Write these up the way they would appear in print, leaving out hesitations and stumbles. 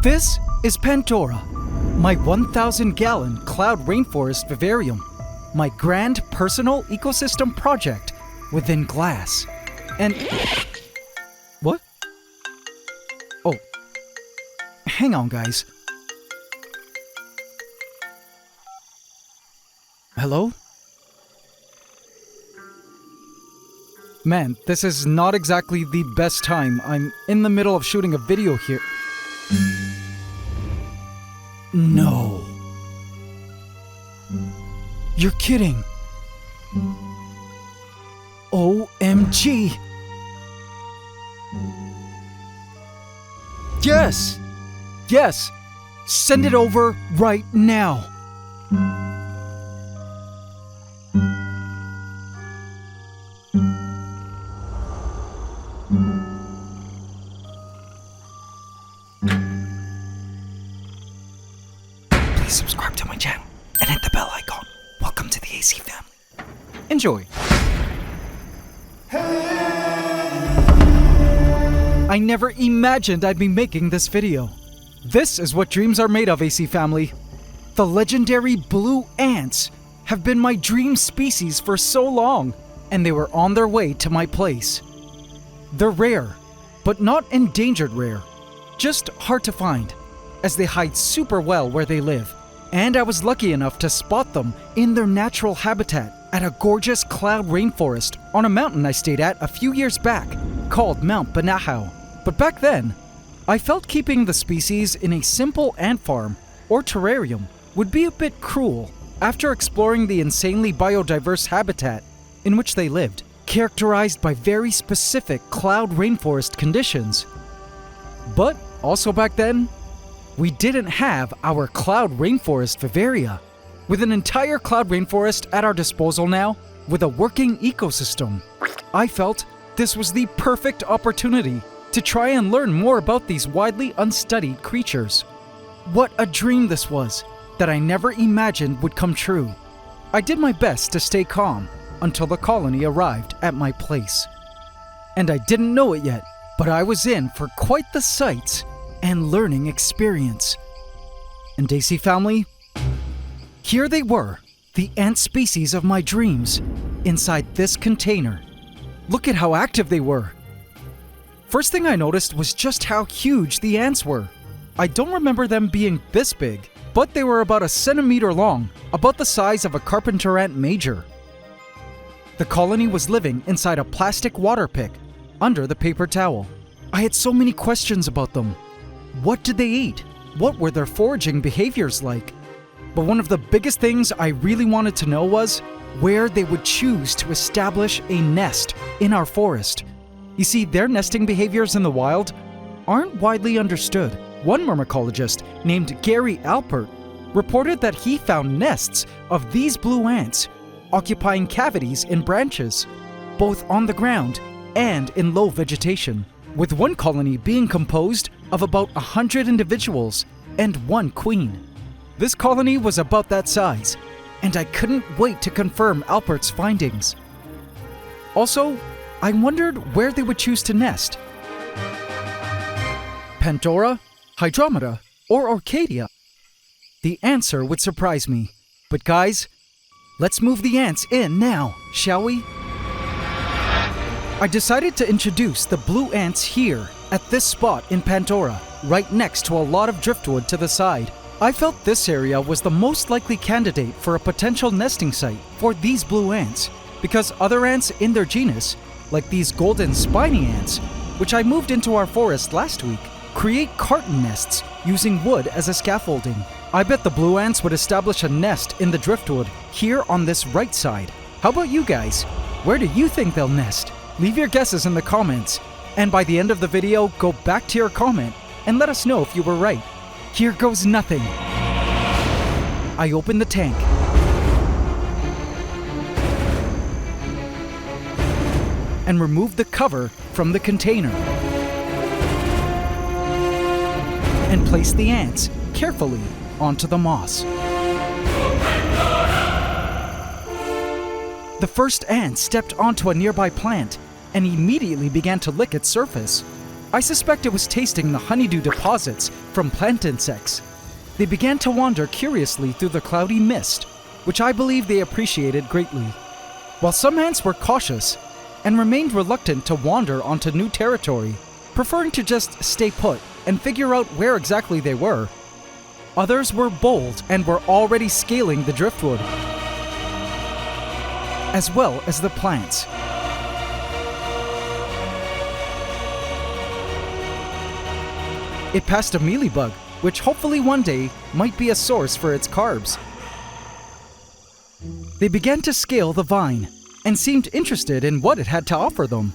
This is Pandora, my 1,000-gallon cloud rainforest vivarium, my grand personal ecosystem project within glass. And... what? Oh. Hang on, guys. Hello? Man, this is not exactly the best time. I'm in the middle of shooting a video here. No. You're kidding. OMG. Yes. Yes. Send it over right now. Please subscribe to my channel and hit the bell icon. Welcome to the AC family. Enjoy. I never imagined I'd be making this video. This is what dreams are made of, AC family. The legendary blue ants have been my dream species for so long, and they were on their way to my place. They're rare, but not endangered rare. Just hard to find, as they hide super well where they live. And I was lucky enough to spot them in their natural habitat at a gorgeous cloud rainforest on a mountain I stayed at a few years back, called Mount Banahao. But back then, I felt keeping the species in a simple ant farm or terrarium would be a bit cruel after exploring the insanely biodiverse habitat in which they lived, characterized by very specific cloud rainforest conditions. But also back then, we didn't have our cloud rainforest vivaria. With an entire cloud rainforest at our disposal now, with a working ecosystem, I felt this was the perfect opportunity to try and learn more about these widely unstudied creatures. What a dream this was, that I never imagined would come true. I did my best to stay calm until the colony arrived at my place. And I didn't know it yet, but I was in for quite the sights and learning experience. And AC family, here they were, the ant species of my dreams, inside this container. Look at how active they were. First thing I noticed was just how huge the ants were. I don't remember them being this big, but they were about a centimeter long, about the size of a carpenter ant major. The colony was living inside a plastic water pick, under the paper towel. I had so many questions about them. What did they eat? What were their foraging behaviors like? But one of the biggest things I really wanted to know was where they would choose to establish a nest in our forest. You see, their nesting behaviors in the wild aren't widely understood. One myrmecologist named Gary Alpert reported that he found nests of these blue ants occupying cavities in branches, both on the ground and in low vegetation, with one colony being composed of about 100 individuals and one queen. This colony was about that size, and I couldn't wait to confirm Alpert's findings. Also, I wondered where they would choose to nest. Pandora, Hydromeda, or Orchidia? The answer would surprise me. But guys, let's move the ants in now, shall we? I decided to introduce the blue ants here at this spot in Pandora, right next to a lot of driftwood to the side. I felt this area was the most likely candidate for a potential nesting site for these blue ants, because other ants in their genus, like these golden spiny ants, which I moved into our forest last week, create carton nests using wood as a scaffolding. I bet the blue ants would establish a nest in the driftwood here on this right side. How about you guys? Where do you think they'll nest? Leave your guesses in the comments, and by the end of the video, go back to your comment and let us know if you were right. Here goes nothing. I open the tank. And remove the cover from the container. And place the ants carefully onto the moss. The first ant stepped onto a nearby plant and immediately began to lick its surface. I suspect it was tasting the honeydew deposits from plant insects. They began to wander curiously through the cloudy mist, which I believe they appreciated greatly. While some ants were cautious and remained reluctant to wander onto new territory, preferring to just stay put and figure out where exactly they were, others were bold and were already scaling the driftwood, as well as the plants. It passed a mealybug, which hopefully one day might be a source for its carbs. They began to scale the vine and seemed interested in what it had to offer them.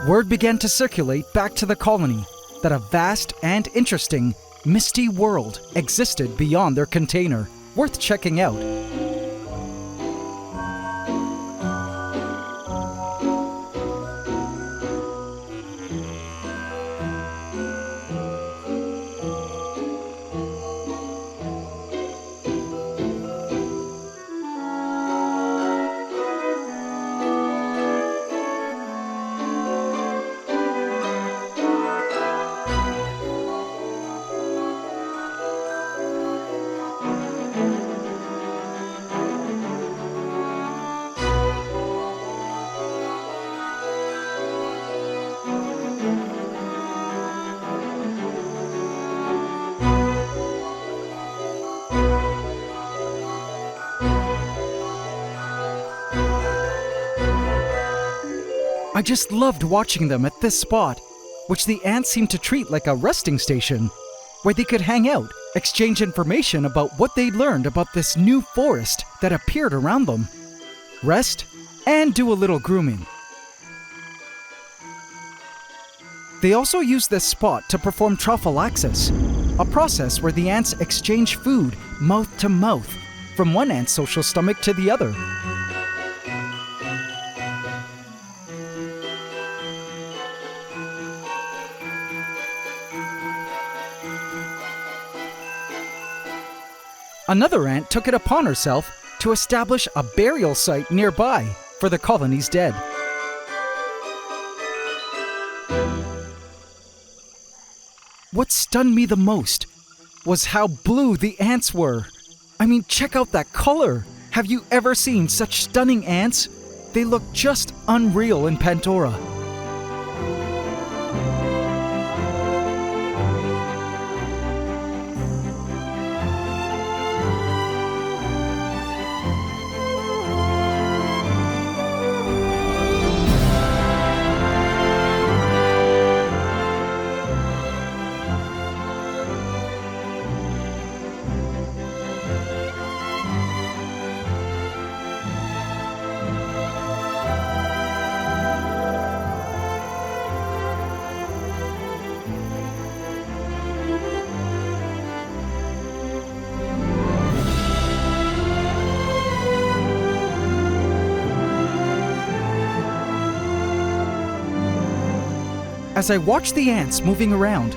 Word began to circulate back to the colony that a vast and interesting misty world existed beyond their container, worth checking out. I just loved watching them at this spot, which the ants seemed to treat like a resting station, where they could hang out, exchange information about what they'd learned about this new forest that appeared around them, rest, and do a little grooming. They also used this spot to perform trophallaxis, a process where the ants exchange food mouth to mouth from one ant's social stomach to the other. Another ant took it upon herself to establish a burial site nearby for the colony's dead. What stunned me the most was how blue the ants were. I mean, check out that color! Have you ever seen such stunning ants? They look just unreal in Pandora. As I watched the ants moving around,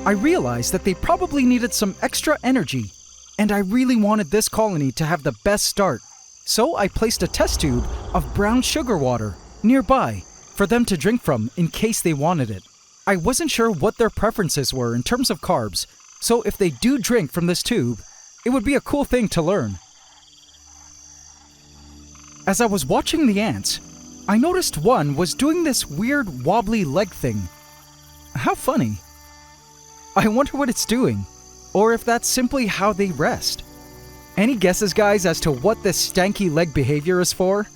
I realized that they probably needed some extra energy, and I really wanted this colony to have the best start, so I placed a test tube of brown sugar water nearby for them to drink from in case they wanted it. I wasn't sure what their preferences were in terms of carbs, so if they do drink from this tube, it would be a cool thing to learn. As I was watching the ants, I noticed one was doing this weird wobbly leg thing. How funny. I wonder what it's doing, or if that's simply how they rest. Any guesses, guys, as to what this stanky leg behavior is for?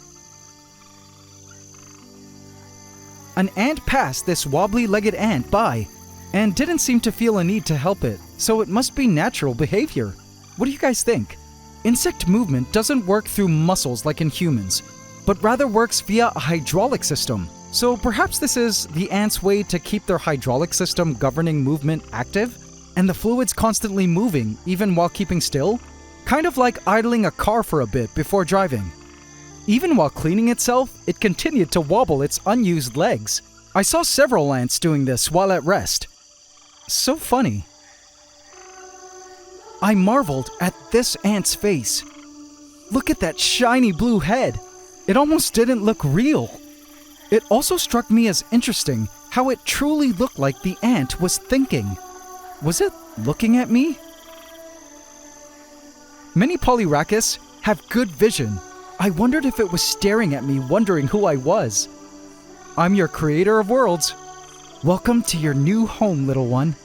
An ant passed this wobbly-legged ant by and didn't seem to feel a need to help it, so it must be natural behavior. What do you guys think? Insect movement doesn't work through muscles like in humans, but rather works via a hydraulic system. So perhaps this is the ants' way to keep their hydraulic system governing movement active, and the fluids constantly moving even while keeping still? Kind of like idling a car for a bit before driving. Even while cleaning itself, it continued to wobble its unused legs. I saw several ants doing this while at rest. So funny. I marveled at this ant's face. Look at that shiny blue head. It almost didn't look real. It also struck me as interesting how it truly looked like the ant was thinking. Was it looking at me? Many Polyrhachis have good vision. I wondered if it was staring at me, wondering who I was. I'm your creator of worlds. Welcome to your new home, little one.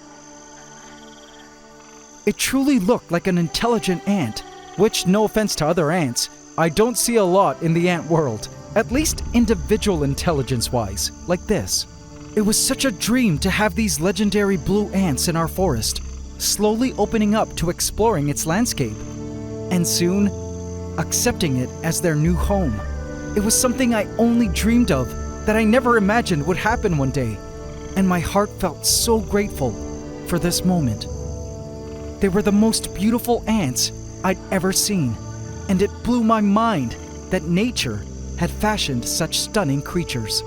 It truly looked like an intelligent ant, which, no offense to other ants, I don't see a lot in the ant world, at least individual intelligence-wise, like this. It was such a dream to have these legendary blue ants in our forest, slowly opening up to exploring its landscape, and soon accepting it as their new home. It was something I only dreamed of, that I never imagined would happen one day, and my heart felt so grateful for this moment. They were the most beautiful ants I'd ever seen, and it blew my mind that nature had fashioned such stunning creatures.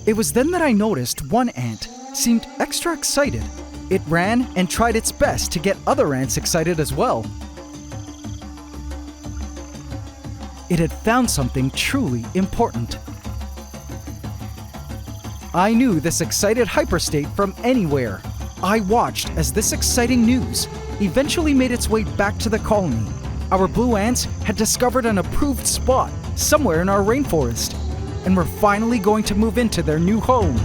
It was then that I noticed one ant seemed extra excited. It ran and tried its best to get other ants excited as well. It had found something truly important. I knew this excited hyperstate from anywhere. I watched as this exciting news eventually made its way back to the colony. Our blue ants had discovered an approved spot somewhere in our rainforest, and were finally going to move into their new home.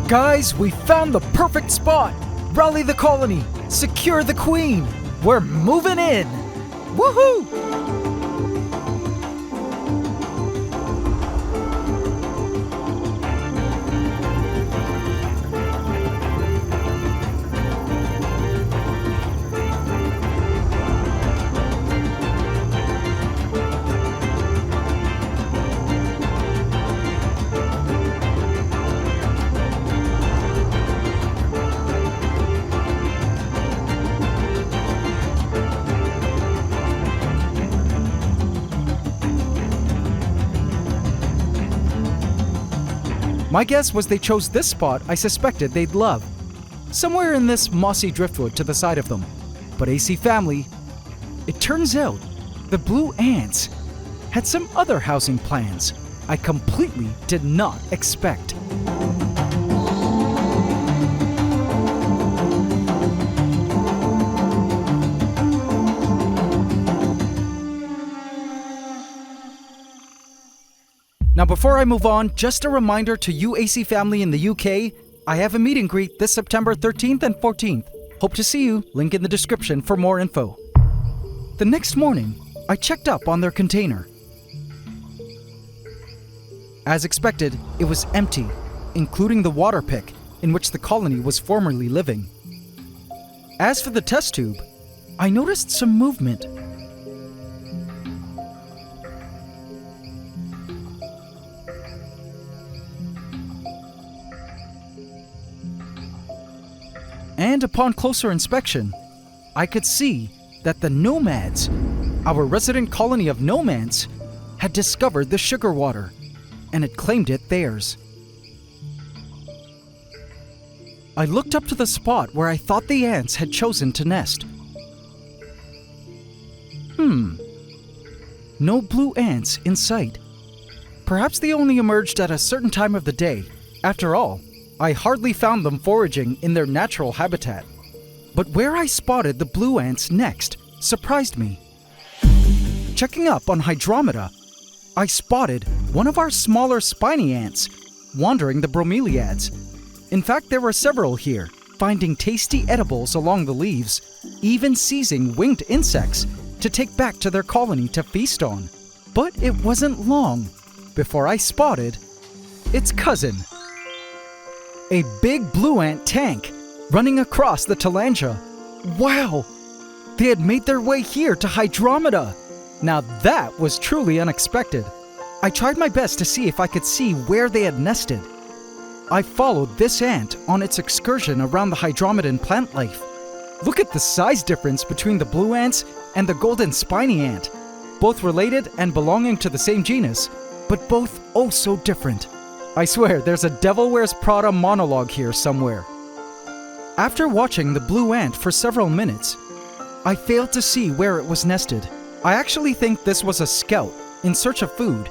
Guys, we found the perfect spot! Rally the colony! Secure the queen! We're moving in! Woohoo! My guess was they chose this spot I suspected they'd love, somewhere in this mossy driftwood to the side of them. But AC family, it turns out the blue ants had some other housing plans I completely did not expect. Now before I move on, just a reminder to you AC family in the UK, I have a meet and greet this September 13th and 14th. Hope to see you, link in the description for more info. The next morning, I checked up on their container. As expected, it was empty, including the water pick in which the colony was formerly living. As for the test tube, I noticed some movement. And upon closer inspection, I could see that the nomads, our resident colony of nomads, had discovered the sugar water and had claimed it theirs. I looked up to the spot where I thought the ants had chosen to nest. No blue ants in sight. Perhaps they only emerged at a certain time of the day. After all, I hardly found them foraging in their natural habitat. But where I spotted the blue ants next surprised me. Checking up on Hydromeda, I spotted one of our smaller spiny ants wandering the bromeliads. In fact, there were several here, finding tasty edibles along the leaves, even seizing winged insects to take back to their colony to feast on. But it wasn't long before I spotted its cousin. A big blue ant tank running across the Talangia. Wow! They had made their way here to Hydromeda. Now that was truly unexpected. I tried my best to see if I could see where they had nested. I followed this ant on its excursion around the Hydromedan plant life. Look at the size difference between the blue ants and the golden spiny ant. Both related and belonging to the same genus, but both oh so different. I swear there's a Devil Wears Prada monologue here somewhere. After watching the blue ant for several minutes, I failed to see where it was nested. I actually think this was a scout in search of food,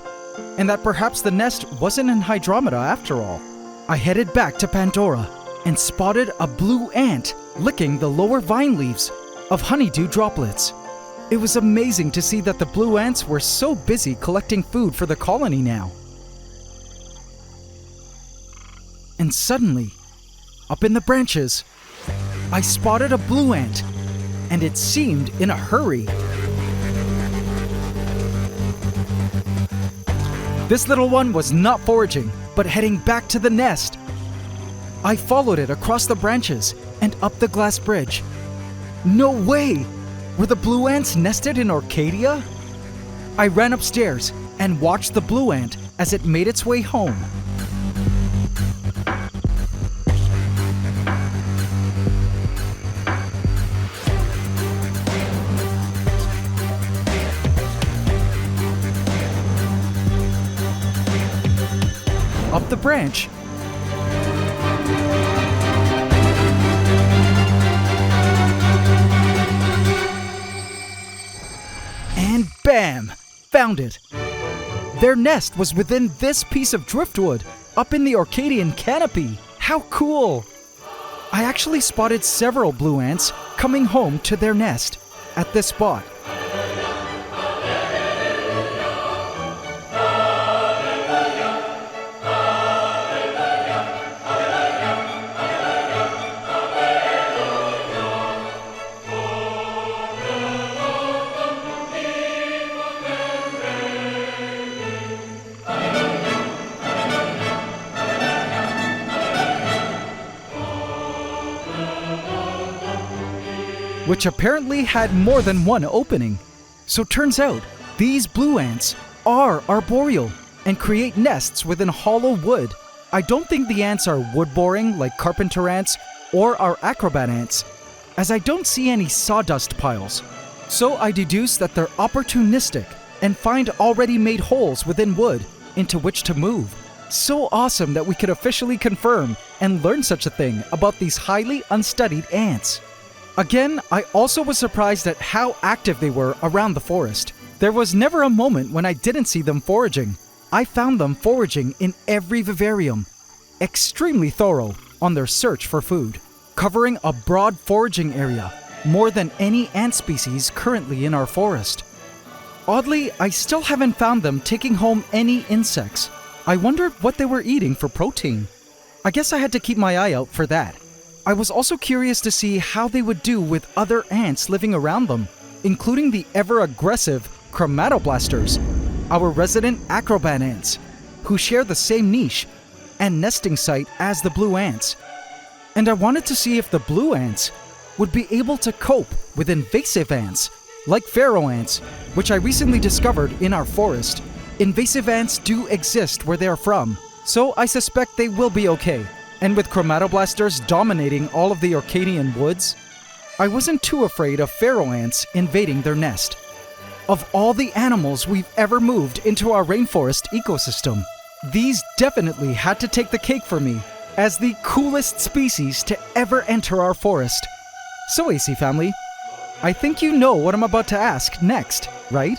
and that perhaps the nest wasn't in Hydromeda after all. I headed back to Pandora and spotted a blue ant licking the lower vine leaves of honeydew droplets. It was amazing to see that the blue ants were so busy collecting food for the colony now. And suddenly, up in the branches, I spotted a blue ant, and it seemed in a hurry. This little one was not foraging, but heading back to the nest. I followed it across the branches and up the glass bridge. No way! Were the blue ants nested in Orcadia? I ran upstairs and watched the blue ant as it made its way home. Up the branch. And bam! Found it! Their nest was within this piece of driftwood, up in the Orcadian canopy. How cool! I actually spotted several blue ants coming home to their nest at this spot. Which apparently had more than one opening. So turns out, these blue ants are arboreal and create nests within hollow wood. I don't think the ants are wood-boring like carpenter ants or our acrobat ants, as I don't see any sawdust piles. So I deduce that they're opportunistic and find already made holes within wood into which to move. So awesome that we could officially confirm and learn such a thing about these highly unstudied ants. Again, I also was surprised at how active they were around the forest. There was never a moment when I didn't see them foraging. I found them foraging in every vivarium, extremely thorough on their search for food, covering a broad foraging area, more than any ant species currently in our forest. Oddly, I still haven't found them taking home any insects. I wondered what they were eating for protein. I guess I had to keep my eye out for that. I was also curious to see how they would do with other ants living around them, including the ever-aggressive chromatoblasters, our resident acrobat ants, who share the same niche and nesting site as the blue ants. And I wanted to see if the blue ants would be able to cope with invasive ants, like pharaoh ants, which I recently discovered in our forest. Invasive ants do exist where they are from, so I suspect they will be okay. And with chromatoblasters dominating all of the Orcadian woods, I wasn't too afraid of pharaoh ants invading their nest. Of all the animals we've ever moved into our rainforest ecosystem, these definitely had to take the cake for me as the coolest species to ever enter our forest. So AC family, I think you know what I'm about to ask next, right?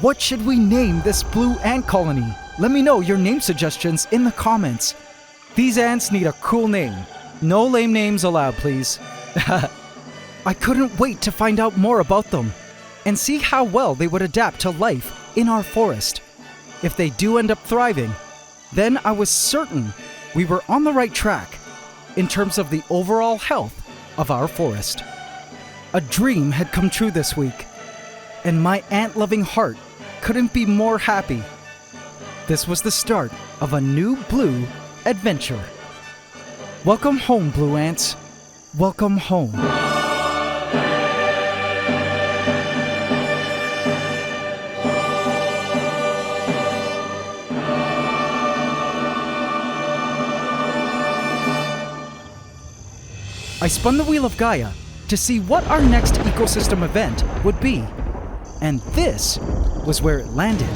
What should we name this blue ant colony? Let me know your name suggestions in the comments. These ants need a cool name. No lame names allowed, please. I couldn't wait to find out more about them and see how well they would adapt to life in our forest. If they do end up thriving, then I was certain we were on the right track in terms of the overall health of our forest. A dream had come true this week, and my ant-loving heart couldn't be more happy. This was the start of a new blue adventure. Welcome home, blue ants. Welcome home. I spun the wheel of Gaia to see what our next ecosystem event would be, and this was where it landed.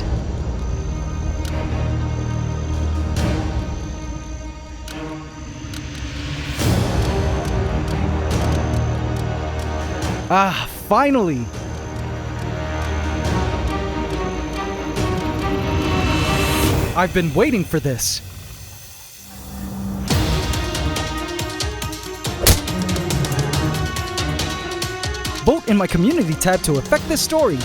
Ah, finally! I've been waiting for this. Vote in my community tab to affect this story.